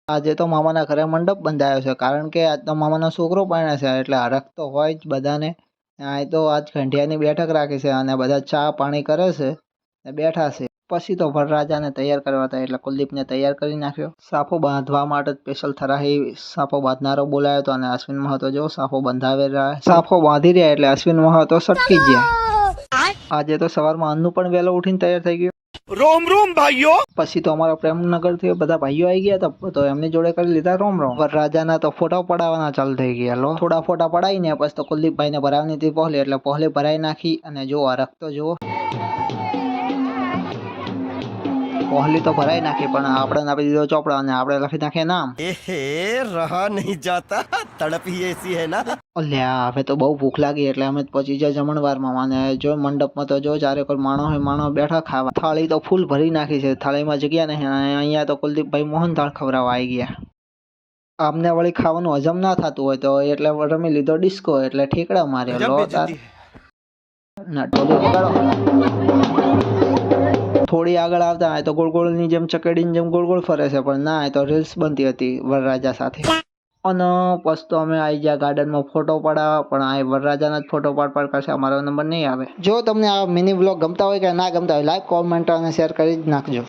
આજે તો મામાના ઘરે મંડપ બંધાયો છે, કારણ કે આજ તો મામાનો છોકરો પરણે છે, એટલે હરખ તો હોય જ બધાને. આ તો આજ ખંડિયાની બેઠક રાખી છે અને બધા ચા પાણી કરે છે ને બેઠા છે. પછી તો વરરાજાને તૈયાર કરવા હતા, એટલે કુલદીપને તૈયાર કરી નાખ્યો. સાફો બાંધવા માટે સ્પેશિયલ થરાહી સાફો બાંધનારો બોલાયો હતો, અને અશ્વિન મહતો જો સાફો બંધાવે રહ્યા. સાફો બાંધી રહ્યા એટલે અશ્વિન મહતો સટકી ગયા. આજે તો સવારમાં અન્નુ પણ વહેલો ઉઠીને તૈયાર થઈ ગયો. રોમ રોમ ભાઈઓ. પછી તો અમારા પ્રેમનગર થી બધા ભાઈઓ આવી ગયા હતા, તો એમની જોડે કરી લીધા રોમ રોમ. વરરાજાના તો ફોટા પડાવવાના ચાલુ થઈ ગયા. લો થોડા ફોટા પડાવીને પછી તો કુલદીપભાઈ ને ભરાવની હતી પહોળી, એટલે પહોળી ભરાઈ નાખી. અને જો હરખ તો જુઓ, પહોળી તો ભરાઈ નાખી, પણ આપણે આપી દીધો ચોપડા અને આપણે લખી નાખીએ નામ. रहा नहीं जाता, तड़प ही ऐसी है ना. લ્યા હવે તો બહુ ભૂખ લાગી, એટલે અમે પહોંચી જાય જમણવારમાં. અને જો મંડપમાં તો જો ચારે કોઈ માણો બેઠા ખાવા. થાળી તો ફૂલ ભરી નાખી છે, થાળીમાં જગ્યા નહીં. અને અહીંયા તો કુલદીપભાઈ મોહનથાળ ખવડાવવા આવી ગયા. આમને વળી ખાવાનું હજમ ના થતું હોય તો એટલે રમી લીધો ડિસ્કો, એટલે ઠેકડા માર્યો. લો તાર ના ટોલી વગાડો. થોડી આગળ આવતા હોય તો ગોળગોળની જેમ ચકેડીની જેમ ગોળ ફરે છે, પણ ના, એ તો રીલ્સ બનતી હતી વરરાજા સાથે. અને પછી તો અમે આવી ગયા ગાર્ડનમાં ફોટો પડાવવા, પણ આ વરરાજાના જ ફોટો પાડ કરશે, અમારો નંબર નહીં આવે. જો તમને આ મિની વ્લોગ ગમતા હોય કે ના ગમતા હોય, લાઈક કોમેન્ટ અને શેર કરી જ નાખજો.